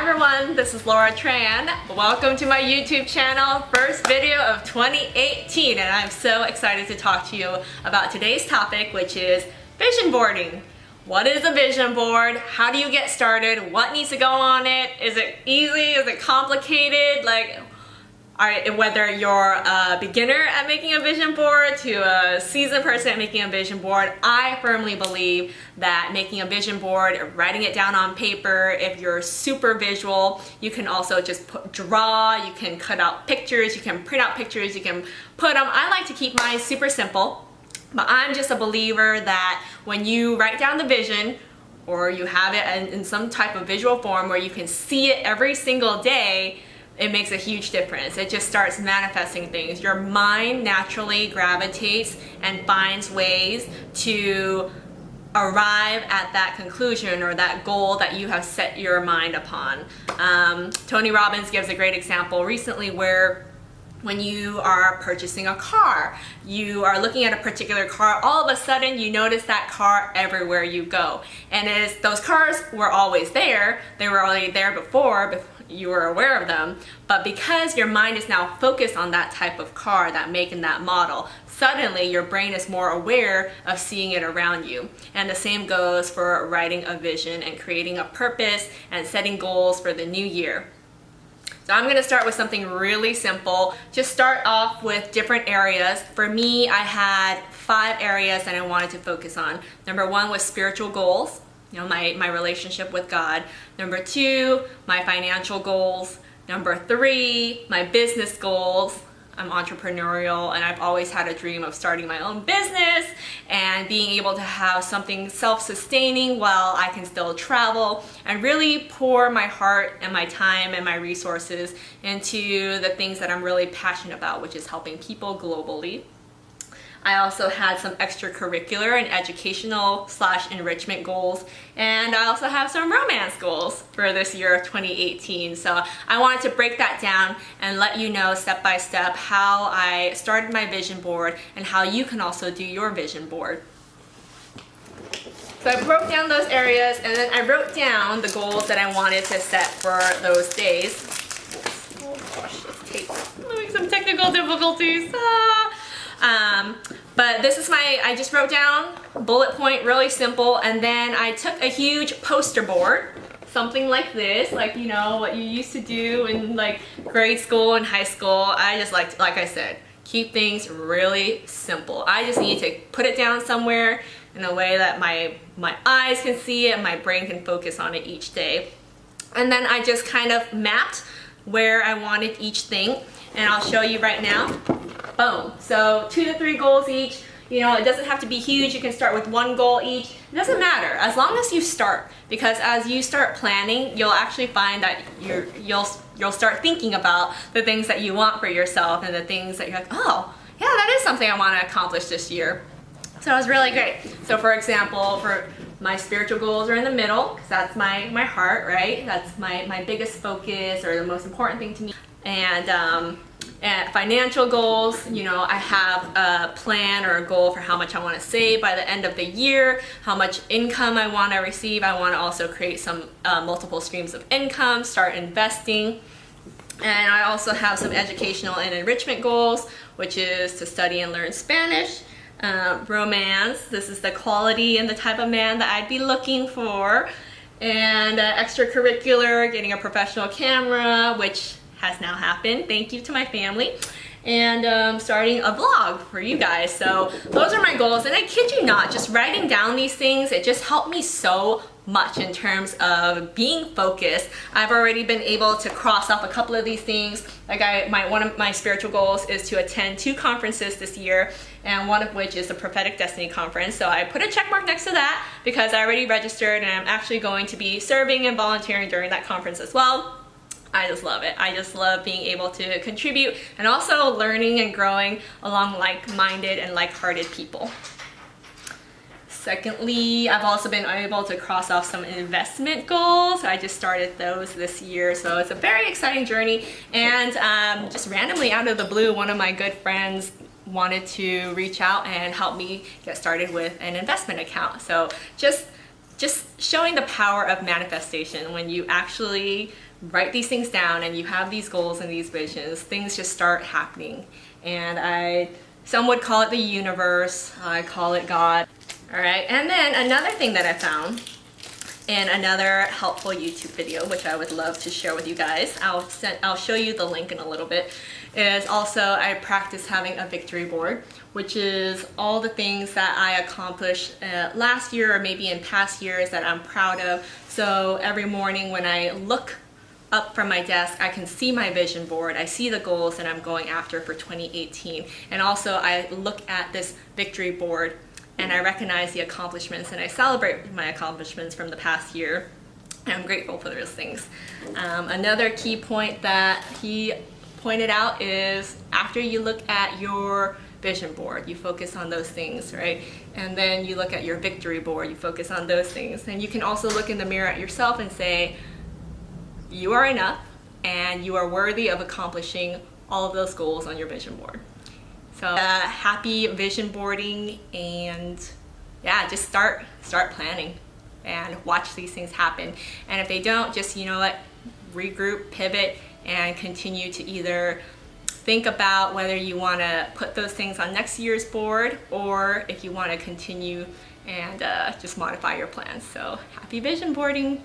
everyone, this is Tran. Welcome to my YouTube channel, first video of 2018, and I'm so excited to talk to you about today's topic, which is vision boarding. What is a vision board? How do you get started? What needs to go on it? Is it easy? Is it complicated? Whether you're a beginner at making a vision board to a seasoned person at making a vision board, I firmly believe that making a vision board, writing it down on paper, if you're super visual, you can also just draw, you can cut out pictures, you can print out pictures, you can put them. I like to keep mine super simple, but I'm just a believer that when you write down the vision, or you have it in some type of visual form where you can see it every single day, it makes a huge difference. It just starts manifesting things. Your mind naturally gravitates and finds ways to arrive at that conclusion or that goal that you have set your mind upon. Tony Robbins gives a great example recently where when you are purchasing a car, you are looking at a particular car, all of a sudden you notice that car everywhere you go. And those cars were always there, they were already there before you were aware of them, but because your mind is now focused on that type of car, that make and that model, suddenly your brain is more aware of seeing it around you. And the same goes for writing a vision and creating a purpose and setting goals for the new year. So I'm going to start with something really simple. Just start off with different areas. For me, I had 5 areas that I wanted to focus on. Number 1 was spiritual goals. My relationship with God. Number 2, my financial goals. Number 3, my business goals. I'm entrepreneurial and I've always had a dream of starting my own business and being able to have something self-sustaining while I can still travel and really pour my heart and my time and my resources into the things that I'm really passionate about, which is helping people globally. I also had some extracurricular and educational / enrichment goals, and I also have some romance goals for this year of 2018. So I wanted to break that down and let you know step by step how I started my vision board and how you can also do your vision board. So I broke down those areas and then I wrote down the goals that I wanted to set for those days. Oh gosh, this tape is having some technical difficulties. But this is I just wrote down bullet point, really simple, and then I took a huge poster board, something like this, what you used to do in grade school and high school. I just like I said, keep things really simple. I just need to put it down somewhere in a way that my eyes can see it and my brain can focus on it each day. And then I just kind of mapped where I wanted each thing, and I'll show you right now. Boom. So 2 to 3 goals each. It doesn't have to be huge. You can start with 1 goal each. It doesn't matter as long as you start, because as you start planning, you'll actually find that you'll start thinking about the things that you want for yourself and the things that you're like, oh yeah, that is something I want to accomplish this year. So it was really great. So for example, for my spiritual goals are in the middle, because that's my heart, right? That's my biggest focus or the most important thing to me. And financial goals, I have a plan or a goal for how much I want to save by the end of the year, how much income I want to receive. I want to also create some multiple streams of income, start investing. And I also have some educational and enrichment goals, which is to study and learn Spanish. Romance, this is the quality and the type of man that I'd be looking for. And extracurricular, getting a professional camera, which has now happened, thank you to my family, and starting a vlog for you guys. So those are my goals, and I kid you not, just writing down these things, it just helped me so much in terms of being focused. I've already been able to cross off a couple of these things. One of my spiritual goals is to attend 2 conferences this year, and one of which is the Prophetic Destiny Conference. So I put a check mark next to that because I already registered, and I'm actually going to be serving and volunteering during that conference as well. I just love it. I just love being able to contribute and also learning and growing along like-minded and like-hearted people. Secondly, I've also been able to cross off some investment goals. I just started those this year, so it's a very exciting journey. And just randomly out of the blue, one of my good friends wanted to reach out and help me get started with an investment account. So just showing the power of manifestation when you actually write these things down and you have these goals and these visions, things just start happening. And some would call it the universe, I call it God. All right, and then another thing that I found in another helpful YouTube video, which I would love to share with you guys, I'll show you the link in a little bit, is also I practice having a victory board, which is all the things that I accomplished last year or maybe in past years that I'm proud of. So every morning when I look up from my desk, I can see my vision board, I see the goals that I'm going after for 2018, and also I look at this victory board and I recognize the accomplishments and I celebrate my accomplishments from the past year. And I'm grateful for those things. Another key point that he pointed out is after you look at your vision board, you focus on those things, right? And then you look at your victory board, you focus on those things. And you can also look in the mirror at yourself and say, you are enough and you are worthy of accomplishing all of those goals on your vision board. So happy vision boarding, and yeah, just start planning and watch these things happen. And if they don't, just, you know what, regroup, pivot, and continue to either think about whether you want to put those things on next year's board or if you want to continue and just modify your plans. So happy vision boarding.